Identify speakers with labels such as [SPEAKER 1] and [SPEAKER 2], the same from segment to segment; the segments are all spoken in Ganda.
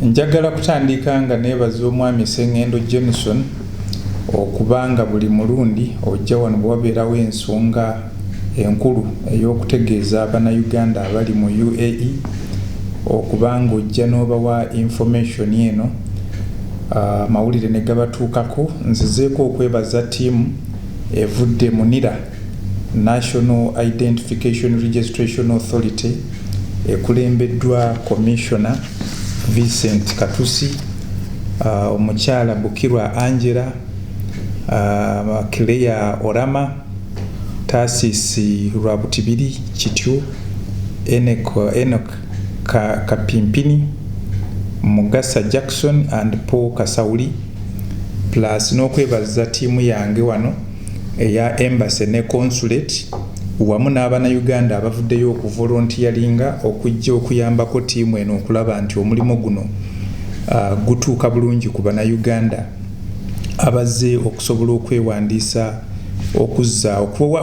[SPEAKER 1] Njagala kutandika nga nebaza omwami Sengendo Jameson okubanga buli mulundi ojja wano bwabeerawo ensonga enkulu ey'okutegeeza Abannayuganda abali mu UAE okubanga ojja n'obawa information eno mawulire ne gabatuukako. Nzizeeko okwebaza ttiimu evudde mu NIRA, National Identification Registration Authority, ekulembeddwa Commissioner Vincent Katusi, omukyala Bukirwa Angela, Claire Orama, Tasisi Rwabutibiri Kityo, Enoch Kapimpini, Mugasa Jackson and Paul Kasauli, plus n'okwebaza ttiimu yange wano eya Embassy ne Consulate wamu n'Abannayuganda abavuddeyo okuvolontiyalinga okujja okuyambako ttiimu eno okulaba nti omulimu guno gutuuka bulungi ku Bannayuganda abazze okusobola okwewandiisa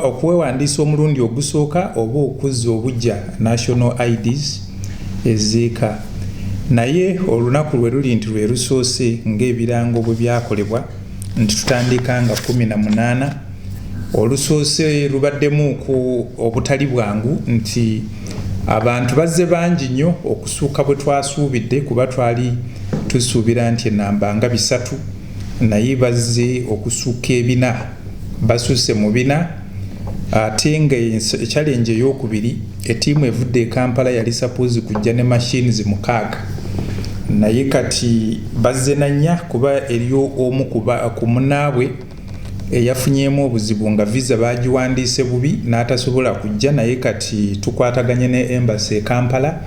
[SPEAKER 1] okwewandiisa omulundi ogusooka oba okuzza obujja National IDs ezeeka. Naye olunaku lwe luli nti lwe lusoose ng'ebirango bwe byakolebwa nti tutandika nga 18. Olusoose lubaddemu ku obutali bwangu nti abantu bazze bangi nnyo okusuuka bwe twasuubidde, kuba twali tusuubira nti enamba nga 3 naye bazze okusuuka 4, basusse mu 4. Ate nga challenge ey'okubiri ettiimu evudde e Kampala yali suppose kujja ne machines 6 naye kati bazze na 4 kuba eriyo omu ku munaabwe eyafunyeemu obuzibu nga visa bagiwandiise bubi n'atasobola kujja, naye kati tukwataganye ne Embassy e Kampala,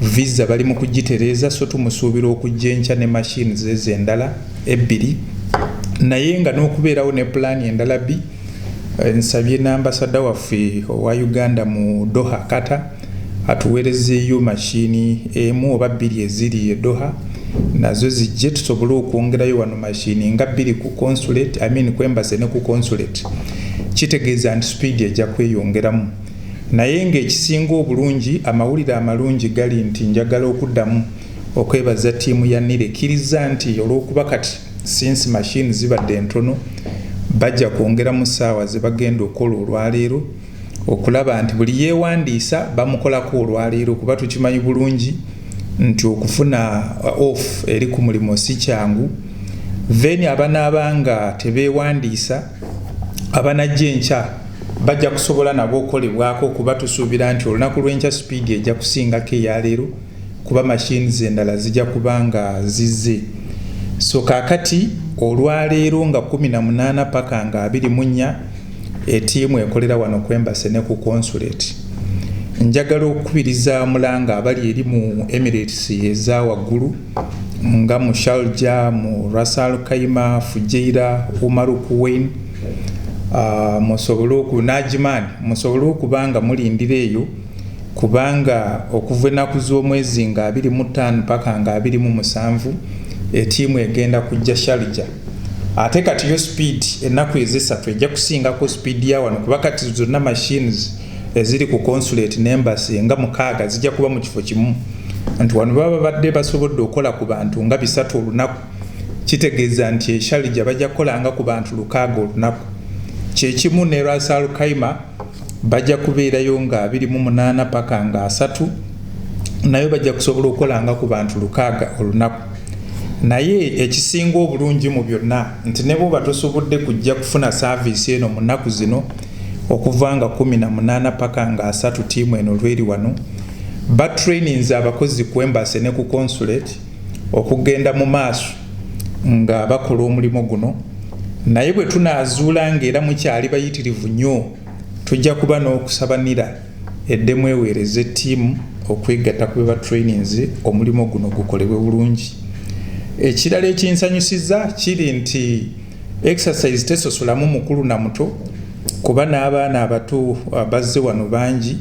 [SPEAKER 1] visa bali mu kugitereeza, so tumusuubira okujja enkya ne machines ezo endala 2, naye nga n'okubeerawo ne plan endala B. Nsabye n'ambasada waffe owa Uganda mu Doha Qatar atuweerezeeyo mashini emu oba 2 eziri e Doha, nazo zijje tusobole okwongerayo wano mashini nga 2 ku consulate, ku Embassy ne ku consulate. Kitegeeza nti speed ejja kweyongeramu, naye ng'ekisinga obulungi, amawulire amalungi gali nti njagala okuddamu okwebaza ttiimu ya NIRA ekkiriza nti olw'okuba kati since machine zibadde entono bajja kwongeramu ssaawa ze bagenda okukola olwaleero okulaba nti buli yeewandiisa bamukolako olwaleero, kuba tukimanyi bulungi nti okufuna off eri ku mulimu si kyangu. Then abanaabanga tebeewandiisa abanajja enkya bajja kusobola nabo okukolebwako, kuba tusuubira nti olunaku lw'enkya speed ejja kusingako eyaleero kuba machines endala zijja kubanga zizze. So kaakati olwaleero nga 18 paka nga 24 ettiimu ekolera wano ku Embassy ne ku consulate. Njagala okukubiriza mulanga abali eri mu Emirates eza waggulu nga mu Sharjah, mu Ras Al Khaimah, Fujairah, Umaru Quwain, musobole Najman, musobole okubanga mulindira eyo, kubanga okuva ennaku z'omwezi nga 25 paka nga 27 ettiimu egenda kujja Sharjah. Ate kati yo speed ennaku ez'esatu ejja kusingako speed ya wano, kuba kati zonna machines eziri ku consulate ne Embassy nga 6 zijja kuba mu kifo kimu, nti wano baba badde basobodde okukola ku bantu nga 3 olunaku. Kitegeeza nti e Sharjah bajja kukola nga ku bantu 6 olunaku. Kyekimu ne Ras Al Khaimah bajja kubeerayo nga 28 paka nga 3, nayo bajja kusobola okukola nga ku bantu 6 olunaku. Naye ekisinga obulungi mu byonna nti ne bwoba tosobodde kujja kufuna service eno mu nnaku zino okuva nga 18 paka nga 3 ttiimu eno lweri wano, batrainings abakozi ku Embassy ne ku consulate okugenda mu maaso nga bakola omulimu guno. Naye bwe tunaazuula ng'era mukyali bayitirivu nnyo, tujja kuba n'okusaba NIRA eddemu eweereza ettiimu okwegatta ku batrainings omulimu guno gukolebwe bulungi. Ekirala ekinsanyusiza kiri nti exercise tesosolamu mukulu na muto, kuba n'abaana abato bazze wano bangi.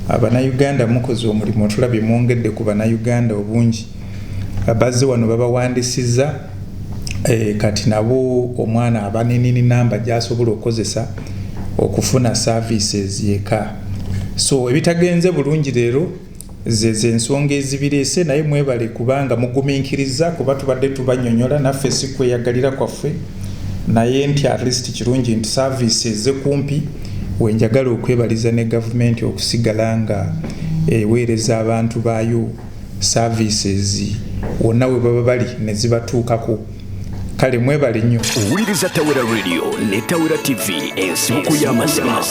[SPEAKER 1] Abannayuganda mukoze omulimu, tulabye mwongedde ku Bannayuganda obungi bazze wano babawandiisizza, kati nabo omwana abanenini namba gy'asobola okukozesa okufuna services yeka. So ebitagenze bulungi leero ze ensonga ezibireese naye mwebale kubanga mugumiikiriza kuba tubadde tubanyonyola naffe si kweyagalira kwaffe naye nti at least kirungi nti service ze kumpi wenjagala okwebaliza ne gavumenti okusigala nga eweereza abantu baayo services wonna we baba bali ne zibatuukako kale mwebale nnyo
[SPEAKER 2] owuliriza Tawera Radio ne Tawera TV ensibuko y'amazima